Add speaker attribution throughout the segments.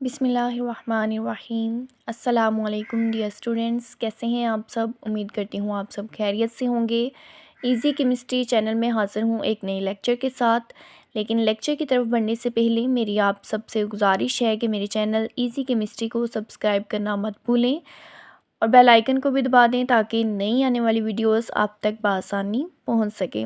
Speaker 1: बिस्मिल्लाहिर्रहमानिर्रहीम। अस्सलामुअलैकुम dear students, कैसे हैं आप सब। उम्मीद करती हूँ आप सब खैरियत से होंगे। इजी केमिस्ट्री चैनल में हाज़िर हूँ एक नए लेक्चर के साथ। लेकिन लेक्चर की तरफ बढ़ने से पहले मेरी आप सबसे गुजारिश है कि मेरे चैनल इजी केमिस्ट्री को सब्सक्राइब करना मत भूलें और बेल आइकन को भी दबा दें ताकि नई आने वाली वीडियोस आप तक बआसानी पहुँच सके।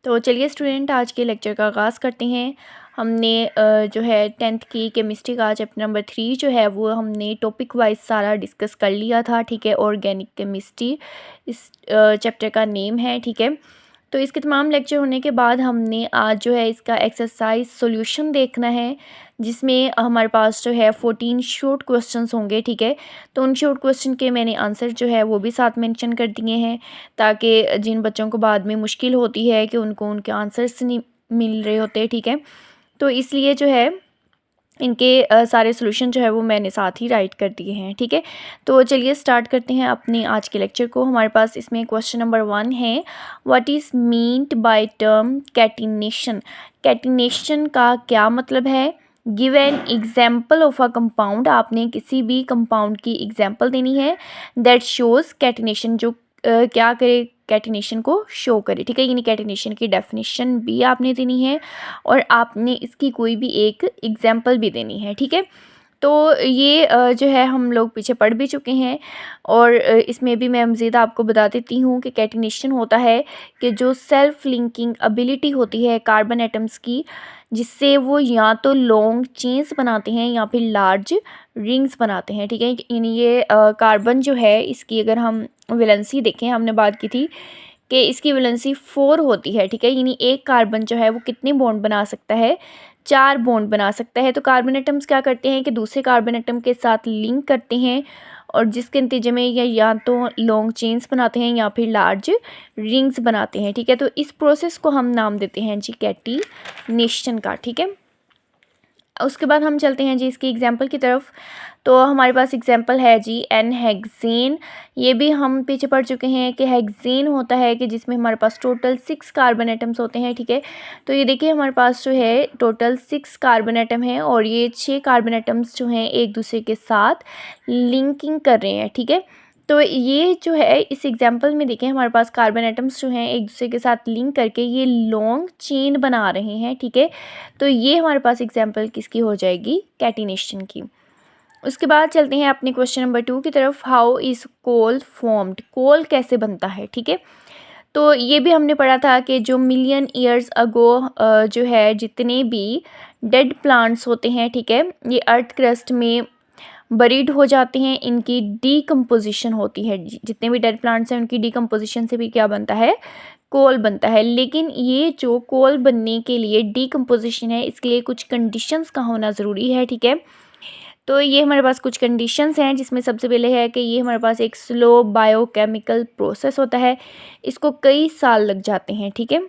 Speaker 1: तो चलिए स्टूडेंट, आज के लेक्चर का आगाज़ करते हैं। हमने जो है 10th की केमिस्ट्री का चैप्टर नंबर 3 जो है वो हमने टॉपिक वाइज सारा डिस्कस कर लिया था। ठीक है, ऑर्गेनिक केमिस्ट्री इस चैप्टर का नेम है। ठीक है, तो इसके तमाम लेक्चर होने के बाद हमने आज जो है इसका एक्सरसाइज सॉल्यूशन देखना है, जिसमें हमारे पास जो है 14 शॉर्ट क्वेश्चंस होंगे। ठीक है, तो उन शॉर्ट क्वेश्चन के मैंने आंसर जो है वो भी साथ मेंशन कर दिए हैं, ताकि जिन बच्चों को बाद में मुश्किल होती है कि उनको उनके आंसर्स नहीं मिल रहे होते। ठीक है, तो इसलिए जो है इनके सारे सॉल्यूशन जो है वो मैंने साथ ही राइट कर दिए हैं। ठीक है, तो चलिए स्टार्ट करते हैं अपने आज के लेक्चर को। हमारे पास इसमें क्वेश्चन नंबर 1 है, what is meant by term catenation. Catenation का क्या मतलब है। Give an example of a compound, आपने किसी भी कंपाउंड की एग्जाम्पल देनी है दैट शोज़ कैटिनेशन, जो क्या करे, कैटिनेशन को शो करे। ठीक है, यानी कैटिनेशन की डेफिनेशन भी आपने देनी है और आपने इसकी कोई भी एक एग्जाम्पल भी देनी है। ठीक है, तो ये जो है हम लोग पीछे पढ़ भी चुके हैं और इसमें भी मैं मज़ीद आपको बता देती हूँ कि कैटिनेशन होता है कि जो सेल्फ लिंकिंग एबिलिटी होती है कार्बन एटम्स की, जिससे वो या तो लॉन्ग चेन्स बनाते हैं या फिर लार्ज रिंग्स बनाते हैं। ठीक है, यानी ये कार्बन जो है इसकी अगर हम वैलेंसी देखें, हमने बात की थी कि इसकी वैलेंसी 4 होती है। ठीक है, यानी एक कार्बन जो है वो कितने बॉन्ड बना सकता है, 4 बॉन्ड बना सकता है। तो कार्बन एटम्स क्या करते हैं कि दूसरे कार्बन एटम के साथ लिंक करते हैं और जिसके नतीजे में या तो लॉन्ग चेन्स बनाते हैं या फिर लार्ज रिंग्स बनाते हैं। ठीक है, तो इस प्रोसेस को हम नाम देते हैं जी कैटिनेशन का। ठीक है, उसके बाद हम चलते हैं जी इसकी एग्जाम्पल की तरफ। तो हमारे पास एग्जाम्पल है जी एन हेक्सेन। ये भी हम पीछे पढ़ चुके हैं कि हेक्सेन होता है कि जिसमें हमारे पास टोटल 6 कार्बन एटम्स होते हैं। ठीक है, तो ये देखिए हमारे पास जो है टोटल 6 कार्बन एटम है और ये 6 कार्बन एटम्स जो हैं एक दूसरे के साथ लिंकिंग कर रहे हैं। ठीक है, तो ये जो है इस एग्जाम्पल में देखें हमारे पास कार्बन एटम्स जो हैं एक दूसरे के साथ लिंक करके ये लॉन्ग चेन बना रहे हैं। ठीक है, तो ये हमारे पास एग्जाम्पल किसकी हो जाएगी, कैटिनेशन की। उसके बाद चलते हैं अपने क्वेश्चन नंबर 2 की तरफ। हाउ इज़ कोल फॉर्म्ड, कोल कैसे बनता है। ठीक है, तो ये भी हमने पढ़ा था कि जो मिलियन ईयर्स अगो जो है जितने भी डेड प्लांट्स होते हैं, ठीक है, ये अर्थ क्रस्ट में बरीड हो जाते हैं, इनकी डीकम्पोजिशन होती है। जितने भी डेड प्लांट्स हैं उनकी डीकम्पोजिशन से भी क्या बनता है, कोल बनता है। लेकिन ये जो कोल बनने के लिए डीकम्पोजिशन है, इसके लिए कुछ कंडीशंस का होना ज़रूरी है। ठीक है, तो ये हमारे पास कुछ कंडीशंस हैं, जिसमें सबसे पहले है कि ये हमारे पास एक स्लो बायोकेमिकल प्रोसेस होता है, इसको कई साल लग जाते हैं। ठीक है,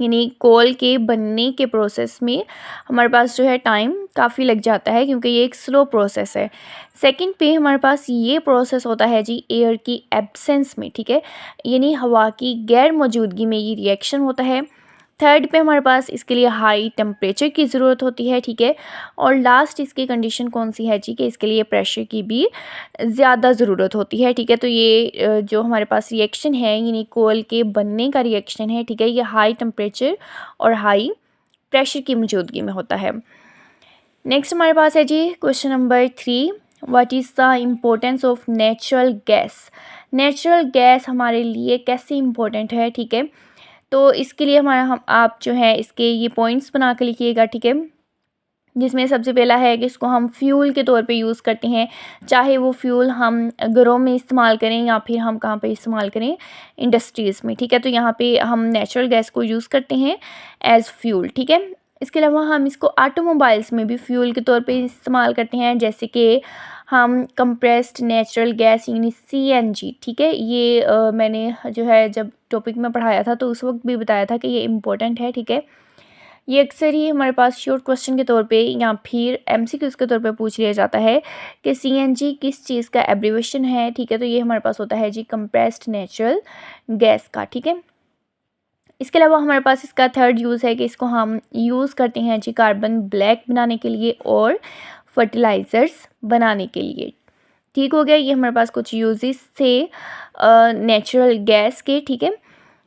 Speaker 1: यानी कोल के बनने के प्रोसेस में हमारे पास जो है टाइम काफ़ी लग जाता है, क्योंकि ये एक स्लो प्रोसेस है। सेकंड पे हमारे पास ये प्रोसेस होता है जी एयर की एब्सेंस में। ठीक है, यानी हवा की गैर मौजूदगी में ये रिएक्शन होता है। थर्ड पे हमारे पास इसके लिए हाई टेम्परेचर की ज़रूरत होती है। ठीक है, और लास्ट इसकी कंडीशन कौन सी है जी कि इसके लिए प्रेशर की भी ज़्यादा ज़रूरत होती है। ठीक है, तो ये जो हमारे पास रिएक्शन है यानी कोल के बनने का रिएक्शन है, ठीक है, ये हाई टेम्परेचर और हाई प्रेशर की मौजूदगी में होता है। नेक्स्ट हमारे पास है जी question number 3, what is the importance of natural gas. Natural gas हमारे लिए कैसे इम्पोर्टेंट है। ठीक है, तो इसके लिए हम आप जो है इसके ये पॉइंट्स बना के लिखिएगा। ठीक है, जिसमें सबसे पहला है कि इसको हम फ्यूल के तौर पे यूज़ करते हैं, चाहे वो फ्यूल हम घरों में इस्तेमाल करें या फिर हम कहाँ पे इस्तेमाल करें, इंडस्ट्रीज़ में। ठीक है, तो यहाँ पे हम नेचुरल गैस को यूज़ करते हैं एज़ फ्यूल। ठीक है, इसके अलावा हम इसको ऑटोमोबाइल्स में भी फ्यूल के तौर पे इस्तेमाल करते हैं, जैसे कि हम कंप्रेस्ड नेचुरल गैस यानी सीएनजी। ठीक है, ये मैंने जो है जब टॉपिक में पढ़ाया था तो उस वक्त भी बताया था कि ये इम्पोर्टेंट है। ठीक है, ये अक्सर ही हमारे पास शॉर्ट क्वेश्चन के तौर पे या फिर एमसीक्यूज़ के तौर पे पूछ लिया जाता है कि सीएनजी किस चीज़ का एब्रीविएशन है। ठीक है, तो ये हमारे पास होता है जी कंप्रेस्ड नेचुरल गैस का। ठीक है, इसके अलावा हमारे पास इसका थर्ड यूज़ है कि इसको हम यूज़ करते हैं जी कार्बन ब्लैक बनाने के लिए और फर्टिलाइज़र्स बनाने के लिए। ठीक हो गया, ये हमारे पास कुछ यूजेस थे नेचुरल गैस के। ठीक है,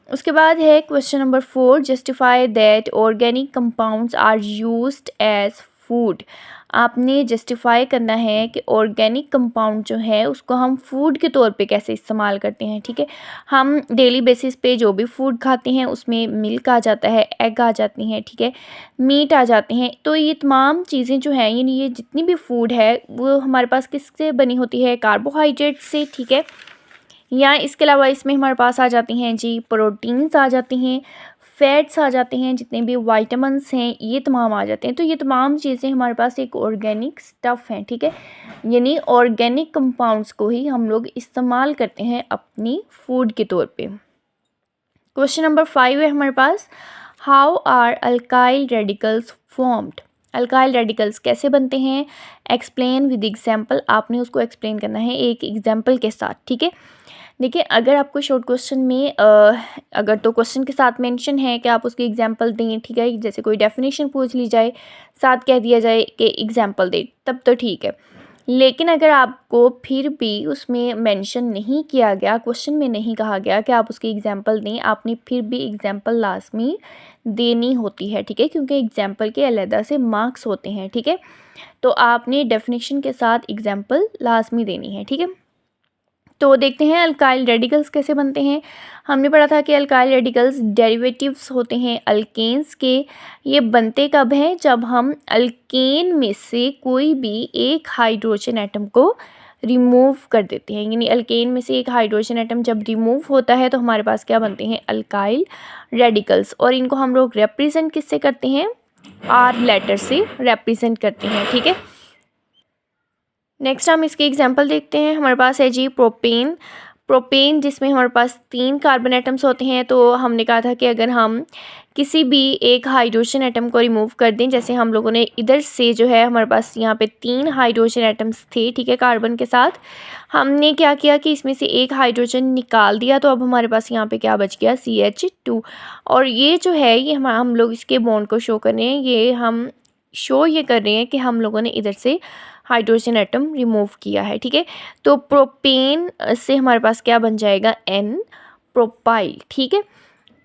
Speaker 1: उसके बाद है question number 4, justify that organic compounds are used as food. आपने जस्टिफाई करना है कि ऑर्गेनिक कंपाउंड जो है उसको हम फूड के तौर पे कैसे इस्तेमाल करते हैं। ठीक है, हम डेली बेसिस पे जो भी फूड खाते हैं उसमें मिल्क आ जाता है, एग आ जाती हैं, ठीक है, मीट आ जाते हैं। तो ये तमाम चीज़ें जो हैं, यानी ये जितनी भी फूड है वो हमारे पास किससे बनी होती है, कार्बोहाइड्रेट से। ठीक है, या इसके अलावा इसमें हमारे पास आ जाती हैं जी प्रोटीन्स आ जाती हैं, फैट्स आ जाते हैं, जितने भी वाइटामिन्स हैं ये तमाम आ जाते हैं। तो ये तमाम चीज़ें हमारे पास एक ऑर्गेनिक स्टफ़ हैं। ठीक है, यानी ऑर्गेनिक कंपाउंड्स को ही हम लोग इस्तेमाल करते हैं अपनी फूड के तौर पे। क्वेश्चन नंबर 5 है हमारे पास, how are alkyl radicals formed. Alkyl radicals कैसे बनते हैं, एक्सप्लेन विद एग्जाम्पल। आपने उसको एक्सप्लेन करना है एक एग्जाम्पल के साथ। ठीक है, देखिए अगर आपको शॉर्ट क्वेश्चन में अगर तो क्वेश्चन के साथ मेंशन है कि आप उसकी एग्जांपल दें, ठीक है, जैसे कोई डेफिनेशन पूछ ली जाए, साथ कह दिया जाए कि एग्जांपल दे, तब तो ठीक है। लेकिन अगर आपको फिर भी उसमें मेंशन नहीं किया गया, क्वेश्चन में नहीं कहा गया कि आप उसकी एग्जांपल दें, आपने फिर भी एग्जांपल लाजमी देनी होती है। ठीक है, क्योंकि एग्जांपल के अलग से मार्क्स होते हैं। ठीक है, तो आपने डेफिनेशन के साथ एग्जांपल लाजमी देनी है। ठीक है, तो देखते हैं अल्काइल रेडिकल्स कैसे बनते हैं। हमने पढ़ा था कि अल्काइल रेडिकल्स डेरिवेटिव्स होते हैं अल्केन्स के। ये बनते कब हैं, जब हम अल्केन में से कोई भी एक हाइड्रोजन एटम को रिमूव कर देते हैं। यानी अल्केन में से एक हाइड्रोजन एटम जब रिमूव होता है तो हमारे पास क्या बनते हैं, अल्काइल रेडिकल्स। और इनको हम लोग रिप्रेजेंट किससे करते हैं, आर लेटर से रिप्रेजेंट करते हैं। ठीक है, नेक्स्ट हम इसके एग्जांपल देखते हैं। हमारे पास है जी प्रोपेन। प्रोपेन जिसमें हमारे पास 3 कार्बन एटम्स होते हैं। तो हमने कहा था कि अगर हम किसी भी एक हाइड्रोजन एटम को रिमूव कर दें, जैसे हम लोगों ने इधर से जो है हमारे पास यहाँ पे 3 हाइड्रोजन एटम्स थे, ठीक है, कार्बन के साथ, हमने क्या किया कि इसमें से एक हाइड्रोजन निकाल दिया, तो अब हमारे पास यहाँ पे क्या बच गया, CH2। और ये जो है ये हम लोग इसके बॉन्ड को शो कर रहे हैं, ये हम शो ये कर रहे हैं कि हम लोगों ने इधर से हाइड्रोजन एटम रिमूव किया है। ठीक है, तो प्रोपेन से हमारे पास क्या बन जाएगा, एन प्रोपाइल। ठीक है,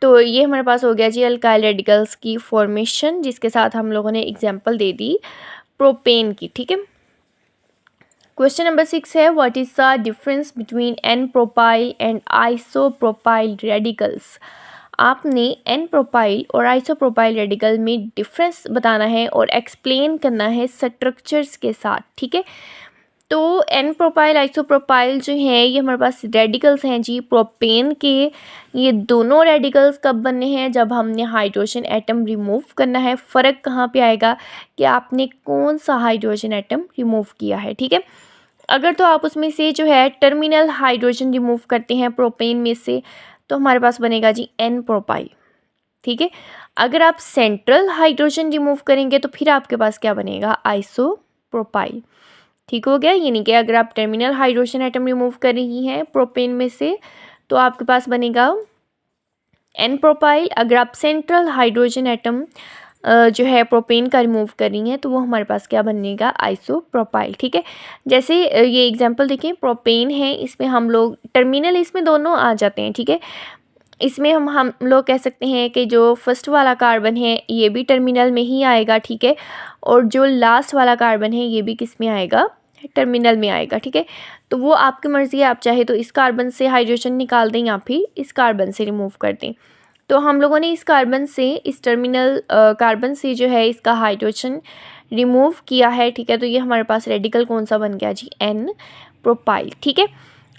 Speaker 1: तो ये हमारे पास हो गया जी अल्काइल रेडिकल्स की फॉर्मेशन, जिसके साथ हम लोगों ने एग्जांपल दे दी प्रोपेन की। ठीक है, क्वेश्चन नंबर 6 है, what is the difference between n propyl and isopropyl radicals. आपने एन प्रोपाइल और आइसोप्रोपाइल रेडिकल में डिफरेंस बताना है और एक्सप्लेन करना है स्ट्रक्चर्स के साथ। ठीक है, तो एन प्रोपाइल आइसोप्रोपाइल जो है ये हमारे पास रेडिकल्स हैं जी प्रोपेन के। ये दोनों रेडिकल्स कब बनने हैं, जब हमने हाइड्रोजन एटम रिमूव करना है। फ़र्क कहाँ पे आएगा कि आपने कौन सा हाइड्रोजन एटम रिमूव किया है। ठीक है, अगर तो आप उसमें से जो है टर्मिनल हाइड्रोजन रिमूव करते हैं प्रोपेन में से, तो हमारे पास बनेगा जी एन प्रोपाइल। ठीक है, अगर आप सेंट्रल हाइड्रोजन रिमूव करेंगे तो फिर आपके पास क्या बनेगा, आइसोप्रोपाइल। ठीक हो गया, यानी कि अगर आप टर्मिनल हाइड्रोजन एटम रिमूव कर रही हैं प्रोपेन में से तो आपके पास बनेगा एन प्रोपाइल। अगर आप सेंट्रल हाइड्रोजन एटम जो है प्रोपेन का रिमूव कर रही हैं तो वो हमारे पास क्या बनेगा, आइसोप्रोपाइल। ठीक है, जैसे ये एग्जांपल देखिए, प्रोपेन है, इसमें हम लोग टर्मिनल इसमें दोनों आ जाते हैं। ठीक है, इसमें हम लोग कह सकते हैं कि जो फर्स्ट वाला कार्बन है ये भी टर्मिनल में ही आएगा। ठीक है, और जो लास्ट वाला कार्बन है ये भी किस में आएगा, टर्मिनल में आएगा। ठीक है, तो वो आपकी मर्ज़ी है, आप चाहे तो इस कार्बन से हाइड्रोजन निकाल दें या फिर इस कार्बन से रिमूव कर दें। तो हम लोगों ने इस कार्बन से, इस टर्मिनल कार्बन से जो है इसका हाइड्रोजन रिमूव किया है। ठीक है, तो ये हमारे पास रेडिकल कौन सा बन गया जी, एन प्रोपाइल। ठीक है,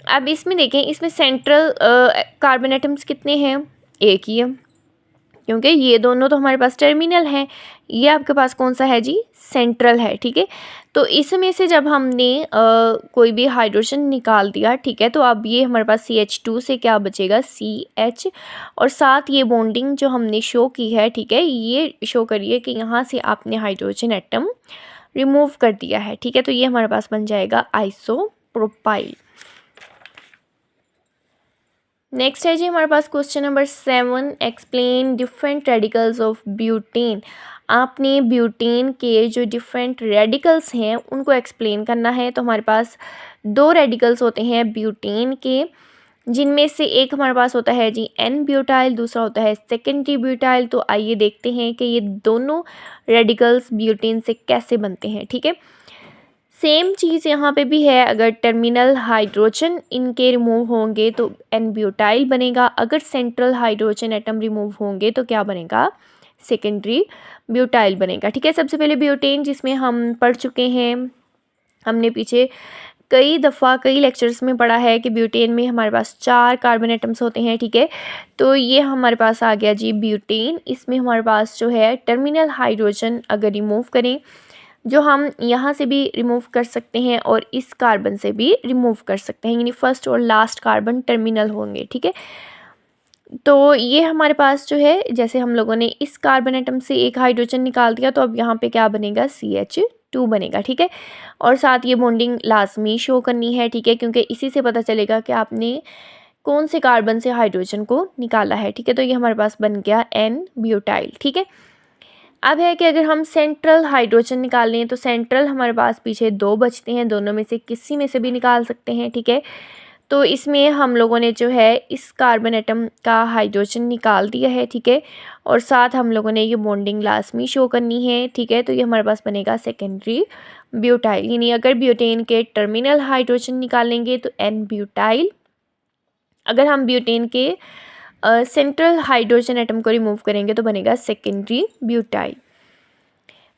Speaker 1: अब इसमें देखें, इसमें सेंट्रल कार्बन एटम्स कितने हैं, एक ही है, क्योंकि ये दोनों तो हमारे पास टर्मिनल हैं। ये आपके पास कौन सा है जी, सेंट्रल है। ठीक है, तो इसमें से जब हमने कोई भी हाइड्रोजन निकाल दिया, ठीक है, तो अब ये हमारे पास CH2 से क्या बचेगा, CH, और साथ ये बॉन्डिंग जो हमने शो की है, ठीक है, ये शो करिए कि यहाँ से आपने हाइड्रोजन एटम रिमूव कर दिया है। ठीक है, तो ये हमारे पास बन जाएगा आइसोप्रोपाइल। नेक्स्ट है जी हमारे पास question number 7, explain different radicals of butane. आपने ब्यूटेन के जो डिफरेंट रेडिकल्स हैं उनको एक्सप्लेन करना है। तो हमारे पास 2 रेडिकल्स होते हैं ब्यूटेन के, जिनमें से एक हमारे पास होता है जी एन ब्यूटाइल, दूसरा होता है सेकेंडरी ब्यूटाइल। तो आइए देखते हैं कि ये दोनों रेडिकल्स ब्यूटेन से कैसे बनते हैं। ठीक है, सेम चीज़ यहाँ पे भी है। अगर टर्मिनल हाइड्रोजन इनके रिमूव होंगे तो एन ब्यूटाइल बनेगा, अगर सेंट्रल हाइड्रोजन एटम रिमूव होंगे तो क्या बनेगा, सेकेंडरी ब्यूटाइल बनेगा। ठीक है, सबसे पहले ब्यूटेन, जिसमें हम पढ़ चुके हैं, हमने पीछे कई दफ़ा कई लेक्चर्स में पढ़ा है कि ब्यूटेन में हमारे पास 4 कार्बन एटम्स होते हैं। ठीक है, तो ये हमारे पास आ गया जी ब्यूटेन। इसमें हमारे पास जो है टर्मिनल हाइड्रोजन अगर रिमूव करें, जो हम यहाँ से भी रिमूव कर सकते हैं और इस कार्बन से भी रिमूव कर सकते हैं, यानी फर्स्ट और लास्ट कार्बन टर्मिनल होंगे। ठीक है, तो ये हमारे पास जो है, जैसे हम लोगों ने इस कार्बन एटम से एक हाइड्रोजन निकाल दिया, तो अब यहाँ पे क्या बनेगा, CH2 बनेगा। ठीक है, और साथ ये बॉन्डिंग लाजमी शो करनी है। ठीक है, क्योंकि इसी से पता चलेगा कि आपने कौन से कार्बन से हाइड्रोजन को निकाला है। ठीक है, तो ये हमारे पास बन गया एन ब्यूटाइल। ठीक है, अब है कि अगर हम सेंट्रल हाइड्रोजन निकाल लें तो सेंट्रल हमारे पास पीछे 2 बचते हैं, दोनों में से किसी में से भी निकाल सकते हैं। ठीक है, तो इसमें हम लोगों ने जो है इस कार्बन एटम का हाइड्रोजन निकाल दिया है। ठीक है, और साथ हम लोगों ने ये बॉन्डिंग लाजमी शो करनी है। ठीक है, तो ये हमारे पास बनेगा सेकेंडरी ब्यूटाइल, यानी अगर ब्यूटेन के टर्मिनल हाइड्रोजन निकालेंगे तो एन ब्यूटाइल, अगर हम ब्यूटेन के सेंट्रल हाइड्रोजन एटम को रिमूव करेंगे तो बनेगा सेकेंडरी ब्यूटाइल।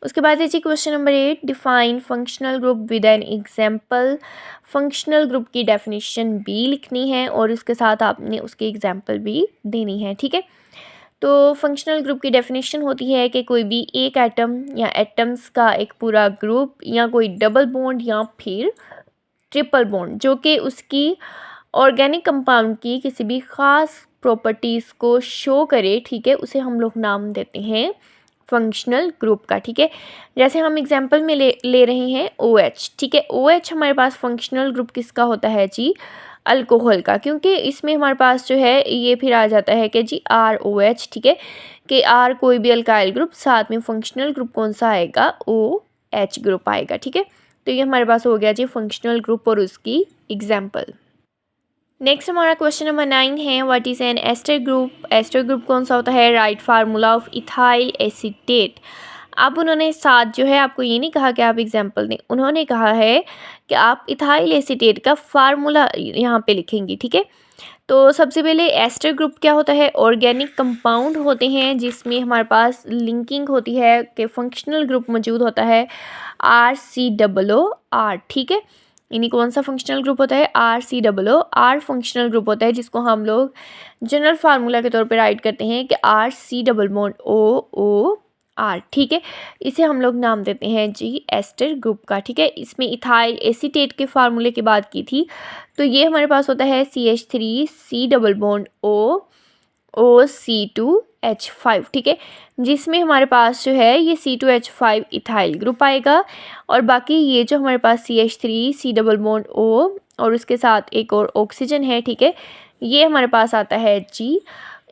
Speaker 1: उसके बाद है जी question number 8, define functional group with an example. Functional group की डेफिनेशन भी लिखनी है और उसके साथ आपने उसकी एग्जाम्पल भी देनी है। ठीक है, तो फंक्शनल ग्रुप की डेफिनेशन होती है कि कोई भी एक एटम या एटम्स का एक पूरा ग्रुप या कोई डबल बॉन्ड या फिर ट्रिपल बॉन्ड जो कि उसकी ऑर्गेनिक कंपाउंड की किसी भी ख़ास प्रॉपर्टीज़ को शो करे। ठीक है, उसे हम लोग नाम देते हैं फंक्शनल ग्रुप का। ठीक है, जैसे हम एग्जांपल में ले रहे हैं OH। ठीक है, OH हमारे पास फंक्शनल ग्रुप किसका होता है जी, अल्कोहल का, क्योंकि इसमें हमारे पास जो है ये फिर आ जाता है कि जी ROH। ठीक है, कि R कोई भी अल्काइल ग्रुप, साथ में फंक्शनल ग्रुप कौन सा आएगा, OH ग्रुप आएगा। ठीक है, तो ये हमारे पास हो गया जी फंक्शनल ग्रुप और उसकी एग्जाम्पल। नेक्स्ट हमारा क्वेश्चन नंबर 9 है, what is an ester group. Ester group कौन सा होता है, write formula of ethyl acetate. अब उन्होंने साथ जो है आपको ये नहीं कहा कि आप एग्जांपल दें, उन्होंने कहा है कि आप इथाइल एसीटेट का फार्मूला यहाँ पे लिखेंगी। ठीक है, तो सबसे पहले एस्टर ग्रुप क्या होता है, ऑर्गेनिक कंपाउंड होते हैं जिसमें हमारे पास लिंकिंग होती है कि फंक्शनल ग्रुप मौजूद होता है RCOOR। ठीक है, यानी कौन सा फंक्शनल ग्रुप होता है, RCOOR फंक्शनल ग्रुप होता है, जिसको हम लोग जनरल फार्मूला के तौर पे राइट करते हैं कि RCOOR। ठीक है, इसे हम लोग नाम देते हैं जी एस्टर ग्रुप का। ठीक है, इसमें इथाइल एसीटेट के फार्मूले की बात की थी, तो ये हमारे पास होता है CH3COOC2H5। ठीक है, जिसमें हमारे पास जो है ये C2H5 इथाइल ग्रुप आएगा, और बाकी ये जो हमारे पास CH3COO और उसके साथ एक और ऑक्सीजन है। ठीक है, ये हमारे पास आता है जी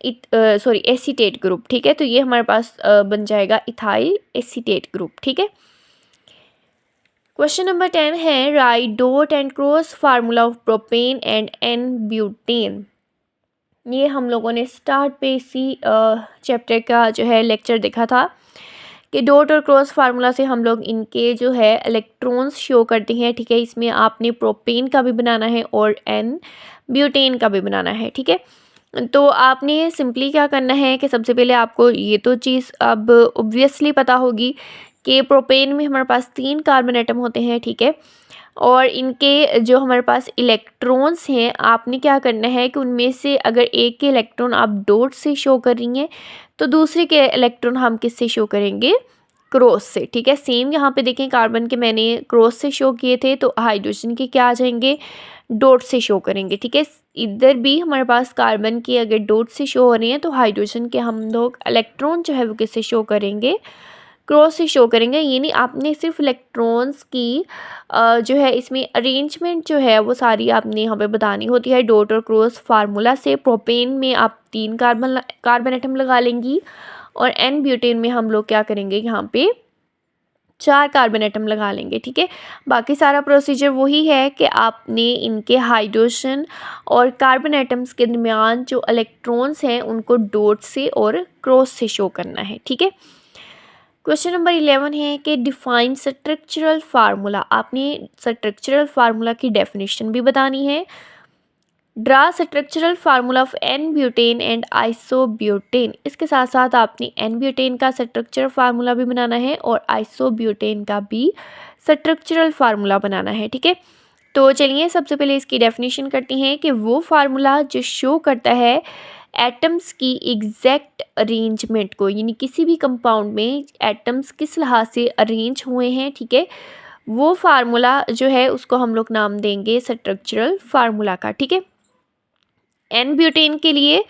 Speaker 1: एसीटेट ग्रुप। ठीक है, तो ये हमारे पास बन जाएगा इथाइल एसीटेट ग्रुप। ठीक है, क्वेश्चन नंबर 10 है, write dot and cross formula of propane and n butane. ये हम लोगों ने स्टार्ट पे इसी चैप्टर का जो है लेक्चर देखा था कि डॉट और क्रॉस फार्मूला से हम लोग इनके जो है इलेक्ट्रॉन्स शो करते हैं। ठीक है, इसमें आपने प्रोपेन का भी बनाना है और एन ब्यूटेन का भी बनाना है। ठीक है, तो आपने सिंपली क्या करना है कि सबसे पहले आपको ये तो चीज़ अब ऑब्वियसली पता होगी कि प्रोपेन में हमारे पास 3 कार्बन एटम होते हैं। ठीक है, और इनके जो हमारे पास इलेक्ट्रॉन्स हैं, आपने क्या करना है कि उनमें से अगर एक के इलेक्ट्रॉन आप डॉट से शो कर रही हैं तो दूसरे के इलेक्ट्रॉन हम किससे शो करेंगे, क्रॉस से। ठीक है, सेम यहाँ पे देखें कार्बन के मैंने क्रॉस से शो किए थे, तो हाइड्रोजन के क्या आ जाएंगे, डॉट से शो करेंगे। ठीक है, इधर भी हमारे पास कार्बन की अगर डॉट से शो हो रही हैं तो हाइड्रोजन के हम लोग इलेक्ट्रॉन जो है वो किससे शो करेंगे, क्रॉस से शो करेंगे। ये नहीं, आपने सिर्फ इलेक्ट्रॉन्स की जो है इसमें अरेंजमेंट जो है वो सारी आपने यहाँ पे बतानी होती है डॉट और क्रॉस फार्मूला से। प्रोपेन में आप 3 कार्बन एटम लगा लेंगी और एन ब्यूटेन में हम लोग क्या करेंगे, यहाँ पे 4 कार्बन एटम लगा लेंगे। ठीक है, बाकी सारा प्रोसीजर वही है कि आपने इनके हाइड्रोजन और कार्बन एटम्स के दरमियान जो इलेक्ट्रॉन्स हैं उनको डॉट से और क्रॉस से शो करना है। ठीक है, क्वेश्चन नंबर 11 है कि डिफाइन स्ट्रक्चरल फार्मूला। आपने स्ट्रक्चरल फार्मूला की डेफिनेशन भी बतानी है। Draw structural formula of n butane and isobutane. इसके साथ साथ आपने एन ब्यूटेन का स्ट्रक्चरल फार्मूला भी बनाना है और आइसोब्यूटेन का भी स्ट्रक्चरल फार्मूला बनाना है। ठीक है, तो चलिए सबसे पहले इसकी डेफिनेशन करते हैं कि वो फार्मूला जो शो करता है एटम्स की एग्जैक्ट अरेंजमेंट को, यानी किसी भी कंपाउंड में एटम्स किस लिहाज से अरेंज हुए हैं। ठीक है, वो फार्मूला जो है उसको हम लोग नाम देंगे स्ट्रक्चरल फार्मूला का। ठीक है, एन ब्यूटेन के लिए